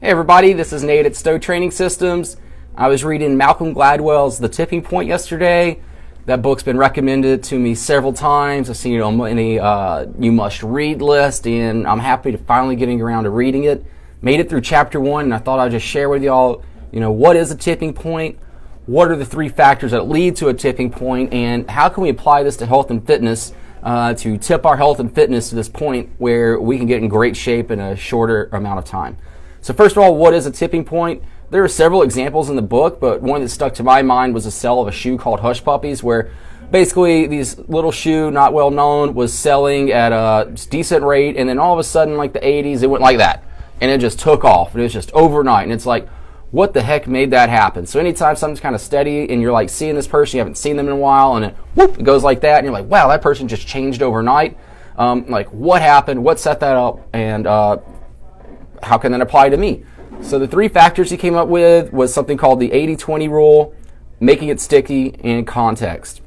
Hey everybody, this is Nate at Stowe Training Systems. I was reading Malcolm Gladwell's The Tipping Point yesterday. That book's been recommended to me several times. I've seen it on any you must read list, and I'm happy to finally getting around to reading it. Made it through chapter 1, and I thought I'd just share with y'all, what is a tipping point? What are the 3 factors that lead to a tipping point, and how can we apply this to health and fitness to tip our health and fitness to this point where we can get in great shape in a shorter amount of time. So first of all, what is a tipping point? There are several examples in the book, but one that stuck to my mind was a sale of a shoe called Hush Puppies, where basically these little shoe, not well known, was selling at a decent rate, and then all of a sudden, like the 80s, it went like that, and it just took off, and it was just overnight, and it's like, what the heck made that happen? So anytime something's kind of steady, and you're like seeing this person, you haven't seen them in a while, and it, whoop, it goes like that, and you're like, wow, that person just changed overnight. Like, what happened? What set that up? And how can that apply to me? So the 3 factors he came up with was something called the 80-20 rule, making it sticky, and context.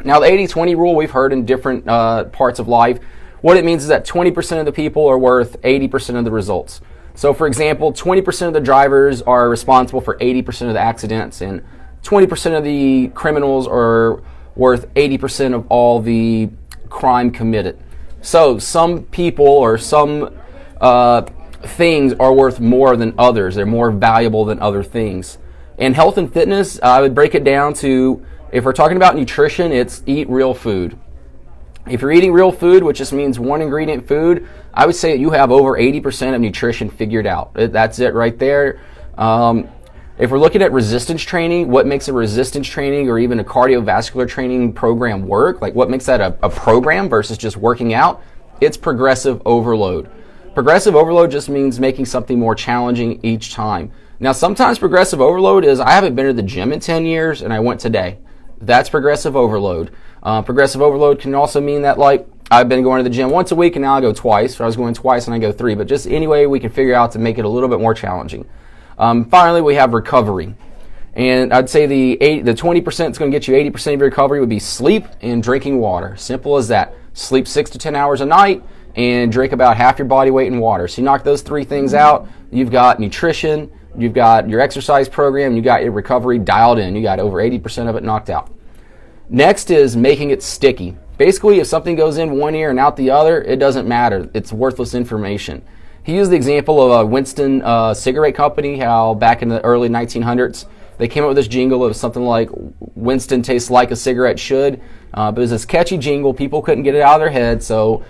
Now the 80-20 rule we've heard in different parts of life. What it means is that 20% of the people are worth 80% of the results. So for example, 20% of the drivers are responsible for 80% of the accidents, and 20% of the criminals are worth 80% of all the crime committed. So some people or some things are worth more than others. They're more valuable than other things. In health and fitness, I would break it down to, if we're talking about nutrition, it's eat real food. If you're eating real food, which just means one ingredient food, I would say that you have over 80% of nutrition figured out. That's it right there. If we're looking at resistance training, what makes a resistance training or even a cardiovascular training program work? Like what makes that a program versus just working out? It's progressive overload. Progressive overload just means making something more challenging each time. Now, sometimes progressive overload is, I haven't been to the gym in 10 years and I went today. That's progressive overload. Progressive overload can also mean that, like, I've been going to the gym once a week and now I go twice. Or I was going twice and I go 3. But just any way we can figure out to make it a little bit more challenging. Finally, we have recovery. And I'd say the 20% that's going to get you 80% of your recovery would be sleep and drinking water. Simple as that. Sleep 6 to 10 hours a night and drink about half your body weight in water. So you knock those 3 things out, you've got nutrition, you've got your exercise program, you got your recovery dialed in. You got over 80% of it knocked out. Next is making it sticky. Basically, if something goes in one ear and out the other, it doesn't matter. It's worthless information. He used the example of a Winston cigarette company, how back in the early 1900s, they came up with this jingle of something like, Winston tastes like a cigarette should. But it was this catchy jingle. People couldn't get it out of their head, so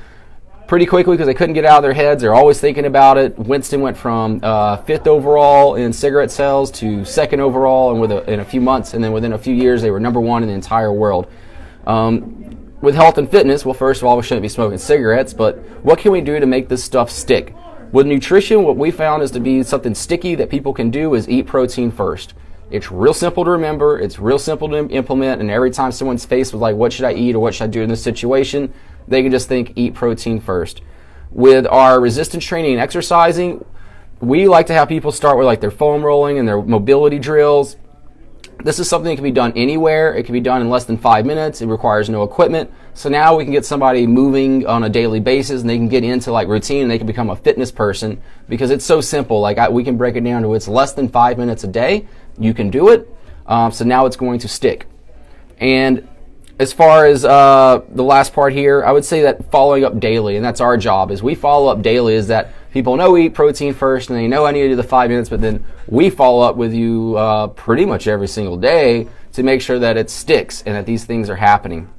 pretty quickly, because they couldn't get it out of their heads, they're always thinking about it. Winston went from 5th overall in cigarette sales to 2nd overall in a few months, and then within a few years they were number 1 in the entire world. With health and fitness, well, first of all, we shouldn't be smoking cigarettes, but what can we do to make this stuff stick? With nutrition, what we found is to be something sticky that people can do is eat protein first. It's real simple to remember, it's real simple to implement, and every time someone's faced with like, what should I eat or what should I do in this situation, they can just think, eat protein first. With our resistance training and exercising, we like to have people start with like their foam rolling and their mobility drills. This is something that can be done anywhere. It can be done in less than 5 minutes. It requires no equipment. So now we can get somebody moving on a daily basis, and they can get into like routine, and they can become a fitness person because it's so simple. Like we can break it down to it's less than 5 minutes a day. You can do it. So now it's going to stick. And as far as the last part here, I would say that following up daily, and that's our job, is we follow up daily, is that people know we eat protein first, and they know I need to do the 5 minutes, but then we follow up with you pretty much every single day to make sure that it sticks and that these things are happening.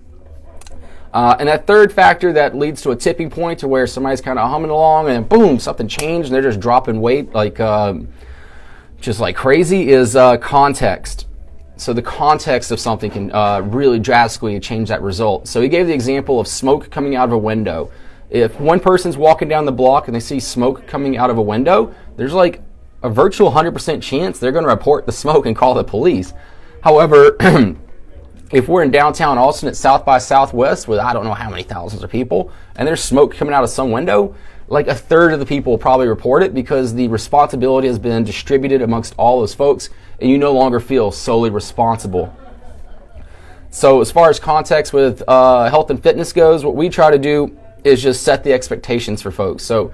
And that third factor that leads to a tipping point to where somebody's kind of humming along and boom, something changed and they're just dropping weight like just like crazy is context. So the context of something can really drastically change that result. So he gave the example of smoke coming out of a window. If one person's walking down the block and they see smoke coming out of a window, there's like a virtual 100% chance they're going to report the smoke and call the police. However, if we're in downtown Austin at South by Southwest with I don't know how many thousands of people, and there's smoke coming out of some window, like a third of the people will probably report it because the responsibility has been distributed amongst all those folks, and you no longer feel solely responsible. So as far as context with health and fitness goes, what we try to do is just set the expectations for folks. So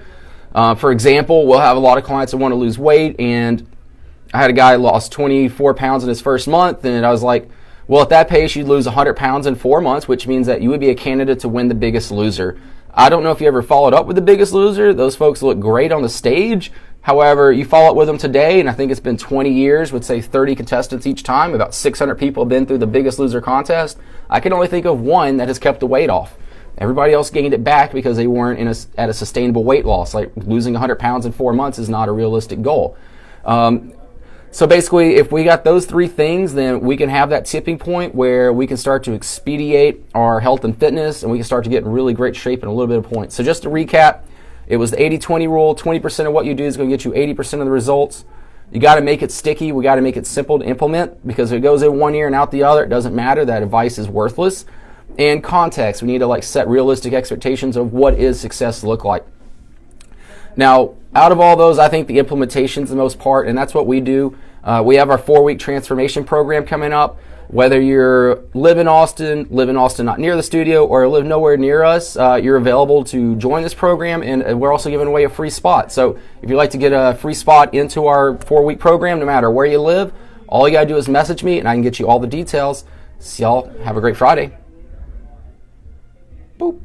For example, we'll have a lot of clients that want to lose weight, and I had a guy who lost 24 pounds in his first month, and I was like, well, at that pace, you'd lose 100 pounds in 4 months, which means that you would be a candidate to win the Biggest Loser. I don't know if you ever followed up with the Biggest Loser. Those folks look great on the stage. However, you follow up with them today, and I think it's been 20 years with, say, 30 contestants each time. About 600 people have been through the Biggest Loser contest. I can only think of one that has kept the weight off. Everybody else gained it back because they weren't at a sustainable weight loss. Like losing 100 pounds in 4 months is not a realistic goal. So basically, if we got those three things, then we can have that tipping point where we can start to expedite our health and fitness, and we can start to get in really great shape in a little bit of points. So just to recap, it was the 80-20 rule. 20% of what you do is going to get you 80% of the results. You got to make it sticky. We got to make it simple to implement, because if it goes in one ear and out the other, it doesn't matter. That advice is worthless. And context, we need to set realistic expectations of what is success look like. Now, out of all those, I think the implementation is the most part, and that's what we do. We have our 4-week transformation program coming up. Whether you live in Austin not near the studio, or live nowhere near us, you're available to join this program, and we're also giving away a free spot. So if you'd like to get a free spot into our 4-week program, no matter where you live, all you got to do is message me, and I can get you all the details. So y'all have a great Friday. Boop.